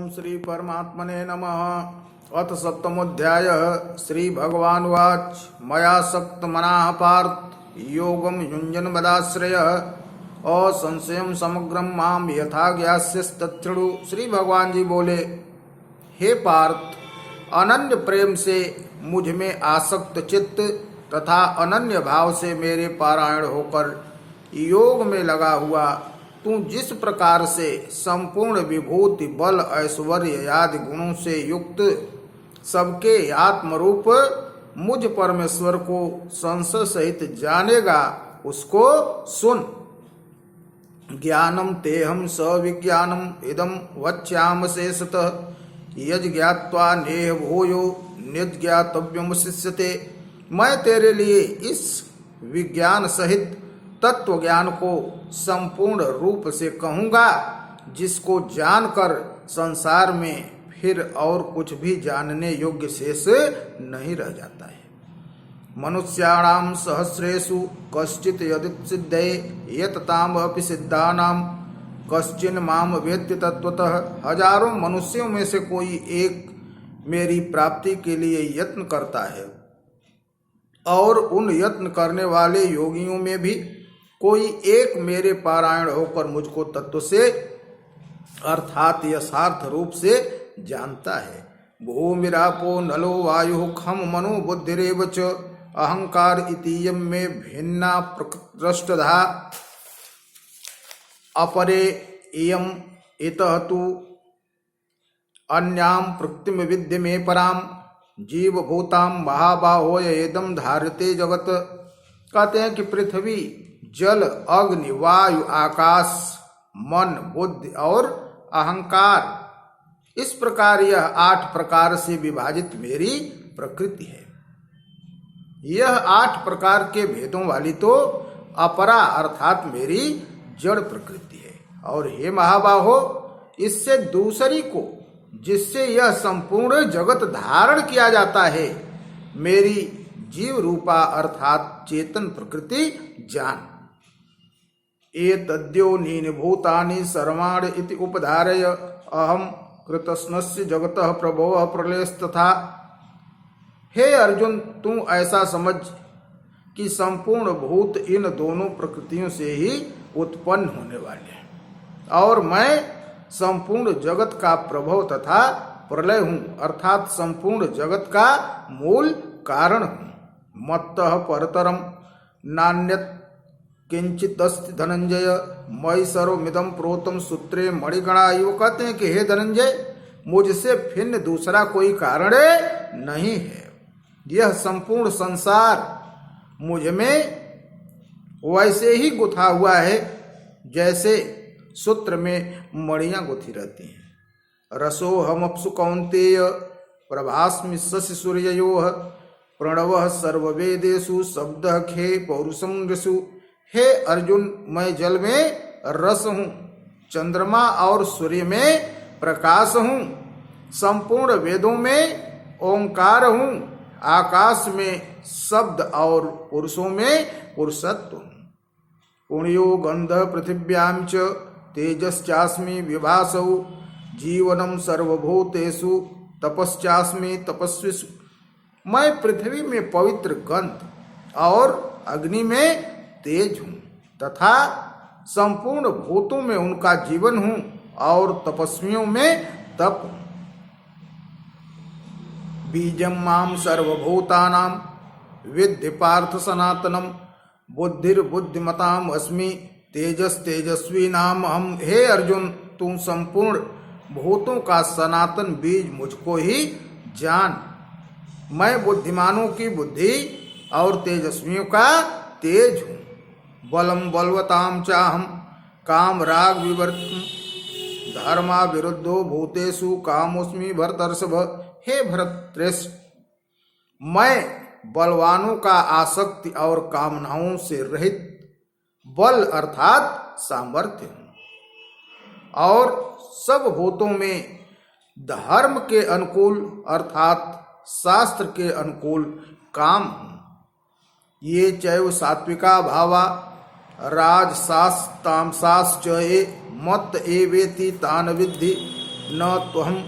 श्री परमात्मने नमः। अथ सप्तमोऽध्याय। श्री भगवानुवाच मया सक्तमनाः पार्थ योगं युञ्जन् मदाश्रयः असंशयं समग्रं माम यथा ज्ञास्यस्तच्छृणु। श्री भगवान जी बोले, हे पार्थ, अनन्य प्रेम से मुझ में आसक्त चित्त तथा अनन्य भाव से मेरे पारायण होकर योग में लगा हुआ तू जिस प्रकार से संपूर्ण विभूति बल ऐश्वर्य आदि गुणों से युक्त सबके आत्मरूप मुझ परमेश्वर को संशय सहित जानेगा, उसको सुन। ज्ञानम तेहम सविज्ञानम इदम वच्याम शेषतः यज ज्ञात्वा नेह भूयो निज्ञातव्यम शिष्यते। मैं तेरे लिए इस विज्ञान सहित तत्व ज्ञान को संपूर्ण रूप से कहूँगा, जिसको जानकर संसार में फिर और कुछ भी जानने योग्य शेष नहीं रह जाता है। मनुष्याणाम सहस्रेषु कश्चित् यदिसिद्धये यतताम अपि सिद्धानाम कश्चिन् माम वेत्ति तत्वतः। हजारों मनुष्यों में से कोई एक मेरी प्राप्ति के लिए यत्न करता है और उन यत्न करने वाले योगियों में भी कोई एक मेरे पारायण होकर मुझको तत्व से अर्थात यथार्थ रूप से जानता है। भूमिरापो नलो वायु खम मनो बुद्धिरेव च अहंकार इतीयं में भिन्ना प्रकृष्टधा अपरे इयम इतः तु अन्याम प्रकृतिम विद्य में पराम जीव भूताम महाबाहो एदम धारते जगत। कहते हैं कि पृथ्वी, जल, अग्नि, वायु, आकाश, मन, बुद्धि और अहंकार, इस प्रकार यह 8 प्रकार से विभाजित मेरी प्रकृति है। यह 8 प्रकार के भेदों वाली तो अपरा अर्थात मेरी जड़ प्रकृति है। और हे महाबाहो, इससे दूसरी को, जिससे यह संपूर्ण जगत धारण किया जाता है, मेरी जीव रूपा अर्थात चेतन प्रकृति जान। एतद्योनीनि भूतानि सर्वाणि इति उपधारय अहम कृतस्नस्य जगतः प्रभवः प्रलयस्तथा। हे अर्जुन, तू ऐसा समझ कि संपूर्ण भूत इन दोनों प्रकृतियों से ही उत्पन्न होने वाले हैं और मैं संपूर्ण जगत का प्रभव तथा प्रलय हूँ, अर्थात संपूर्ण जगत का मूल कारण हूँ। मत्तः परतरम नान्यत् किंचिदस्ति धनंजय मयि सर्वमिदं प्रोतम सूत्रे मणिगणा इव। कहते हैं कि हे धनंजय, मुझसे भिन्न दूसरा कोई कारण नहीं है। यह संपूर्ण संसार मुझ में वैसे ही गुथा हुआ है जैसे सूत्र में मणियां गुथी रहती हैं। रसोहमप्सु कौन्तेय प्रभास्मि शशि सूर्ययोः प्रणवः सर्ववेदेषु शब्दः खे पौरुषं ऋषु। हे अर्जुन, मैं जल में रस हूँ, चंद्रमा और सूर्य में प्रकाश हूँ, संपूर्ण वेदों में ओंकार हूँ, आकाश में शब्द और पुरुषों में पुरुषत्व हूँ। पुण्यो गंध पृथिव्यां च तेजश्चास्मि विभासौ जीवनम सर्वभूतेषु तपश्चास्मि तपस्विषु। मैं पृथ्वी में पवित्र गंध और अग्नि में तेज हूँ तथा संपूर्ण भूतों में उनका जीवन हूँ और तपस्वियों में तप हूँ। बीजम माम सर्वभूतानां विद्धि पार्थ सनातनम बुद्धिर्बुद्धिमताम अस्मि तेजस तेजस्वी नाम हम। हे अर्जुन, तू संपूर्ण भूतों का सनातन बीज मुझको ही जान। मैं बुद्धिमानों की बुद्धि और तेजस्वियों का तेज हूँ। बलम बलवताम चाहम काम राग विवर्तम धर्मा विरुद्धो भूतेषु कामोस्मि भरतर्षभ। हे भरतश्रेष्ठ, मैं बलवानों का आसक्ति और कामनाओं से रहित बल अर्थात सामर्थ्य हूँ और सब भूतों में धर्म के अनुकूल अर्थात शास्त्र के अनुकूल काम हूँ। ये चैव सात्विका भावा राजसास तामसाश्च ये मत्त एवेति तान विद्धि न त्वहं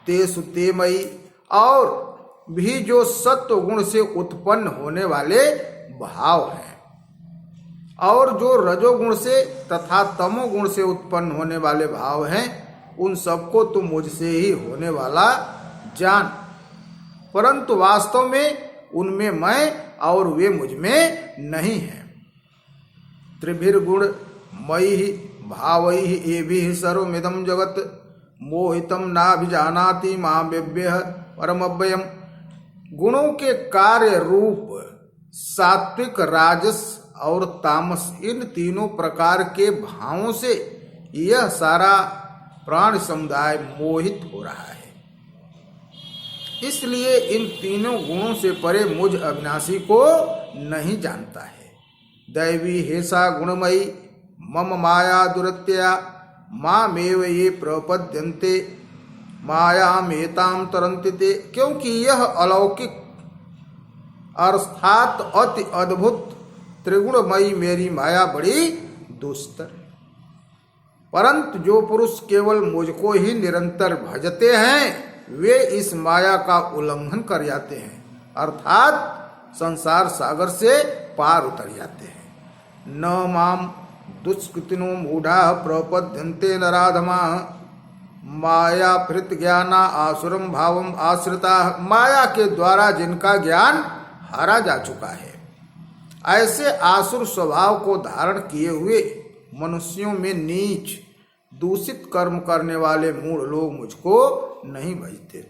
तेषु ते मयि, और भी जो सत्व गुण से उत्पन्न होने वाले भाव हैं और जो रजोगुण से तथा तमोगुण से उत्पन्न होने वाले भाव हैं, उन सबको तो मुझसे ही होने वाला जान, परंतु वास्तव में उनमें मैं और वे मुझ में नहीं हैं। त्रिभिर्गुण मयि भावैः एभिः सर्वमिदं जगत् मोहितं नाभिजानाति मामेभ्यः परमव्ययम्। गुणों के कार्य रूप सात्विक, राजस और तामस, इन तीनों प्रकार के भावों से यह सारा प्राण समुदाय मोहित हो रहा है। इसलिए इन तीनों गुणों से परे मुझ अविनाशी को नहीं जानता है। दैवी हेसा गुणमयी मम माया दुरत्या मामेव ये प्रपद्यन्ते मायामेतां तरन्ति ते। क्योंकि यह अलौकिक अर्थात अति अद्भुत त्रिगुणमयी मेरी माया बड़ी दुस्तर, परंतु जो पुरुष केवल मुझको ही निरंतर भजते हैं वे इस माया का उल्लंघन कर जाते हैं, अर्थात संसार सागर से पार उतर जाते हैं। न माम दुष्कृतिनो मूढ़ा प्रपद्यन्ते नराधमा माया भृत ज्ञाना आसुरम भावम आश्रिता। माया के द्वारा जिनका ज्ञान हारा जा चुका है, ऐसे आसुर स्वभाव को धारण किए हुए मनुष्यों में नीच दूषित कर्म करने वाले मूढ़ लोग मुझको नहीं भजते।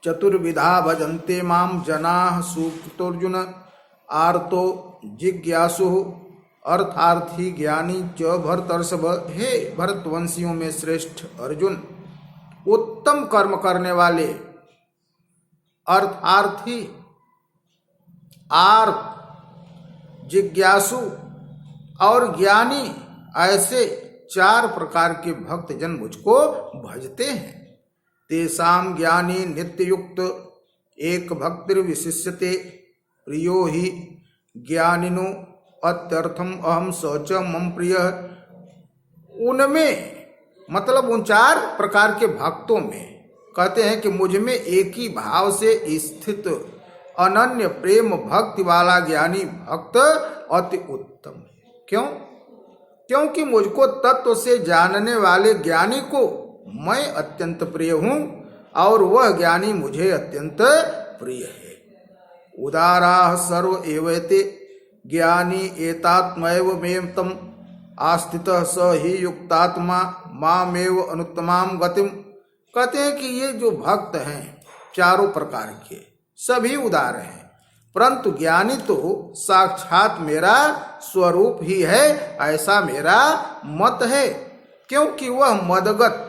चतुर्विधा भजन्ते माम जनाः सुकृतोऽर्जुन आर्तो जिज्ञासु अर्थार्थी ज्ञानी च भरतर्षभ। हे भरतवंशियों में श्रेष्ठ अर्जुन, उत्तम कर्म करने वाले, अर्थार्थी, आर्त, जिज्ञासु और ज्ञानी, ऐसे चार प्रकार के भक्त जन मुझको भजते हैं। तेषां ज्ञानी नित्ययुक्त एक भक्तिर्विशिष्यते प्रियो हि ज्ञानिनो अत्यर्थम अहम स च मम प्रिय। उनमें मतलब उन चार प्रकार के भक्तों में कहते हैं कि मुझ में एक ही भाव से स्थित अनन्य प्रेम भक्ति वाला ज्ञानी भक्त अति उत्तम है। क्यों? क्योंकि मुझको तत्व से जानने वाले ज्ञानी को मैं अत्यंत प्रिय हूँ और वह ज्ञानी मुझे अत्यंत प्रिय है। उदाराः सर्व एवैते ज्ञानी एतात्मैव मेतम आस्थितः स ही युक्तात्मा मामेव अनुत्तमां गतिम। कहते हैं कि ये जो भक्त हैं चारों प्रकार के सभी उदार हैं, परंतु ज्ञानी तो साक्षात मेरा स्वरूप ही है, ऐसा मेरा मत है। क्योंकि वह मदगत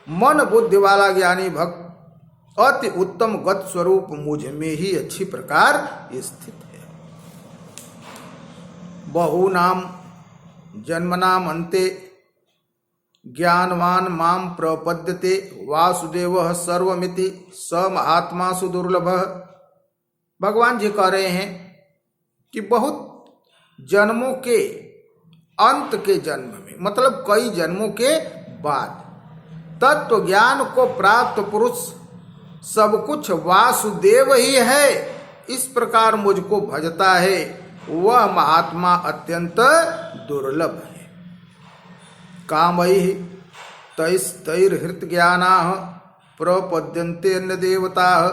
मन बुद्धि वाला ज्ञानी भक्त अति उत्तम गत स्वरूप मुझ में ही अच्छी प्रकार स्थित है। बहूनां जन्मनां अन्ते ज्ञानवान माम प्रपद्यते वासुदेवः सर्वमिति स महात्मा सुदुर्लभः। भगवान जी कह रहे हैं कि बहुत जन्मों के अंत के जन्म में, मतलब कई जन्मों के बाद, तत्व ज्ञान को प्राप्त पुरुष सब कुछ वासुदेव ही है इस प्रकार मुझको भजता है, वह महात्मा अत्यंत दुर्लभ है। कामैः तैस्तैर्हृत ज्ञानाः प्रपद्यन्ते अन्य देवताः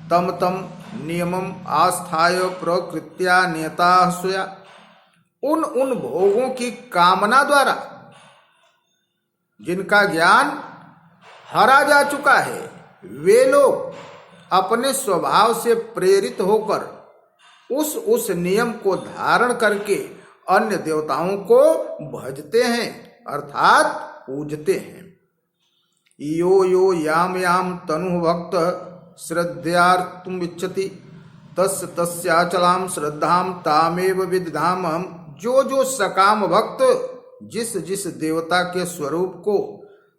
तम तम नियमम आस्थाय प्रकृत्या नियताः स्वया। उन भोगों की कामना द्वारा जिनका ज्ञान हरा जा चुका है, वे लोग अपने स्वभाव से प्रेरित होकर उस नियम को धारण करके अन्य देवताओं को भजते हैं, अर्थात पूजते हैं। यो यो याम याम तनु भक्त श्रद्धयार्तुम इच्छति तस्य तस्याचलाम श्रद्धाम तामेव विदधाम। हम जो सकाम भक्त जिस जिस देवता के स्वरूप को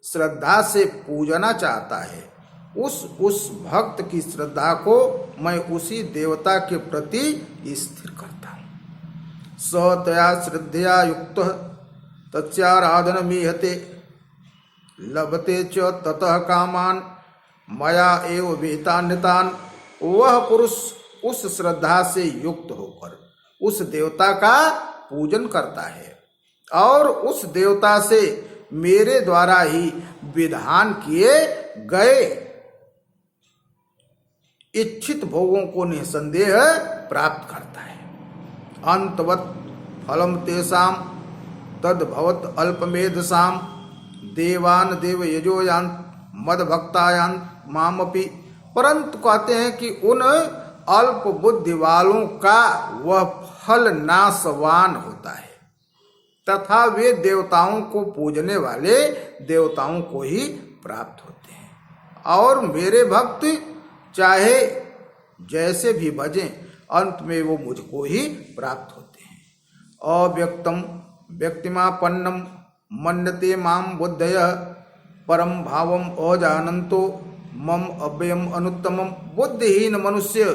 श्रद्धा से पूजना चाहता है, उस भक्त की श्रद्धा को मैं उसी देवता के प्रति स्थिर करता हूँ। स तया श्रद्धया युक्त तस्याराधनमीहते लभते च ततः कामान मया एव विहितान्यतान्। वह पुरुष उस श्रद्धा से युक्त होकर उस देवता का पूजन करता है और उस देवता से मेरे द्वारा ही विधान किए गए इच्छित भोगों को निसंदेह प्राप्त करता है। अंतवत् फलम तेषाम तद्भवत अल्पमेधसाम देवान देव यजोयान्त मद भक्तायान्त मामपि। परंतु कहते हैं कि उन अल्प बुद्धि वालों का वह फल नाशवान होता है तथा वे देवताओं को पूजने वाले देवताओं को ही प्राप्त होते हैं और मेरे भक्त चाहे जैसे भी भजें अंत में वो मुझको ही प्राप्त होते हैं। अव्यक्तम व्यक्तिमापन्नम मन्यते माम बुद्धय परम भावम अजानंतो मम अव्ययम अनुत्तमम। बुद्धिहीन मनुष्य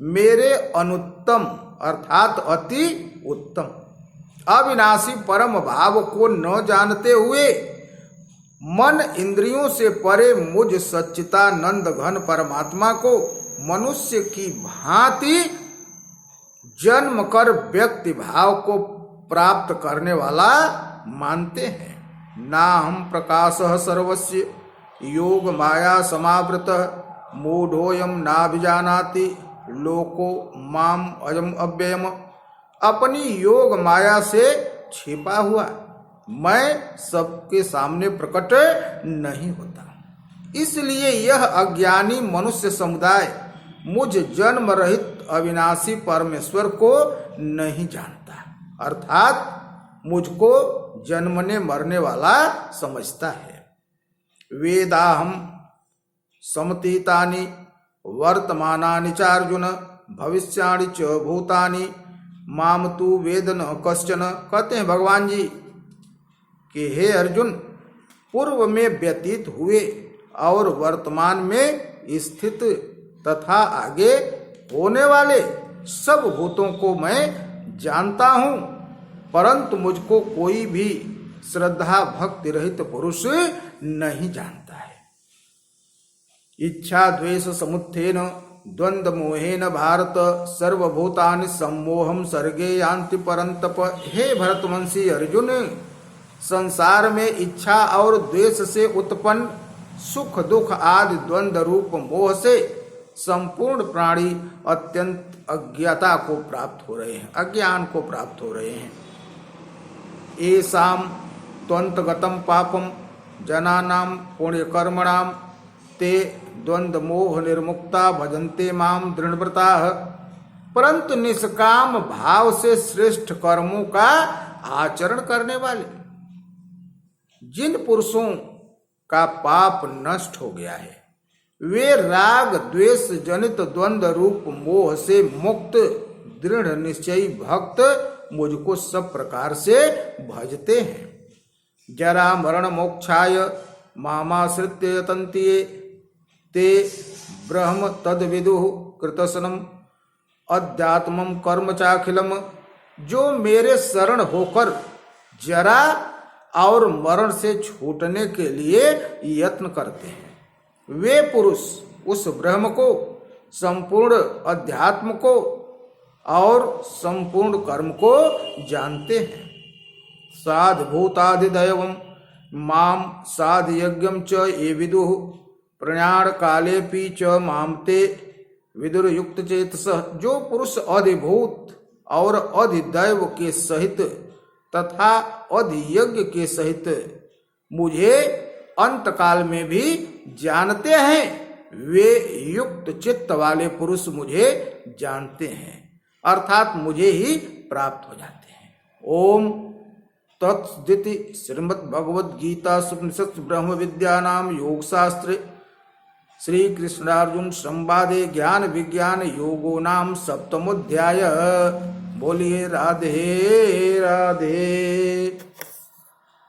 मेरे अनुत्तम अर्थात अति उत्तम अविनाशी परम भाव को न जानते हुए मन इंद्रियों से परे मुझ सच्चिदानंद घन परमात्मा को मनुष्य की भांति जन्म कर व्यक्ति भाव को प्राप्त करने वाला मानते हैं। ना हम प्रकाशः सर्वस्य योग माया समावृत मूढ़ोऽयं नाभिजानाति लोको माम अयम अव्ययम। अपनी योग माया से छिपा हुआ मैं सबके सामने प्रकट नहीं होता, इसलिए यह अज्ञानी मनुष्य समुदाय मुझ जन्म रहित अविनाशी परमेश्वर को नहीं जानता अर्थात मुझको जन्मने मरने वाला समझता है। वेदाहम समतीतानि वर्तमानानि च अर्जुन भविष्याणि च भूतानि माम तु वेद न कश्चन। कहते हैं भगवान जी कि हे अर्जुन, पूर्व में व्यतीत हुए और वर्तमान में स्थित तथा आगे होने वाले सब भूतों को मैं जानता हूँ, परंतु मुझको कोई भी श्रद्धा भक्ति रहित पुरुष नहीं जानता है। इच्छा द्वेष समुत्थेन द्वंद्व मोहेन भारत सर्वभूतानि सम्मोहम सर्गे यान्ति परंतप। हे भरतवंशी अर्जुन, संसार में इच्छा और द्वेष से उत्पन्न सुख दुख आदि द्वंद्व रूप मोह से संपूर्ण प्राणी अत्यंत अज्ञाता को प्राप्त हो रहे हैं, अज्ञान को प्राप्त हो रहे हैं। येषां त्वन्तगतं पापम जनानां पुण्यकर्मणां ते द्वंद्व मोह निर्मुक्ता भजन्ते माम दृढ़व्रताः। परंतु निष्काम भाव से श्रेष्ठ कर्मों का आचरण करने वाले जिन पुरुषों का पाप नष्ट हो गया है वे राग द्वेष जनित द्वंद्व रूप मोह से मुक्त दृढ़ निश्चयी भक्त मुझको सब प्रकार से भजते हैं। जरा मरण मोक्षाय मामाश्रित्य यतन्ति ये ते ब्रह्म तद विदुः कृतसनम अध्यात्मम कर्म चाखिलम। जो मेरे शरण होकर जरा और मरण से छूटने के लिए यत्न करते हैं वे पुरुष उस ब्रह्म को, संपूर्ण अध्यात्म को और संपूर्ण कर्म को जानते हैं। साधभूताधिदैवं माम साधयज्ञं च ये विदुः प्रयाण कालेपि च मामते विदुरयुक्त चेतसः। जो पुरुष अधिभूत और अधिदैव के सहित तथा अधियज्ञ के सहित मुझे अंतकाल में भी जानते हैं वे युक्त चित्त वाले पुरुष मुझे जानते हैं अर्थात मुझे ही प्राप्त हो जाते हैं। ओम तत्सदिति श्रीमद्भगवद्गीता उपनिषत् ब्रह्म विद्यानाम योगशास्त्रे श्री कृष्णार्जुन संवादे ज्ञान विज्ञान योगो नाम सप्तमोध्याय। बोलिए राधे राधे।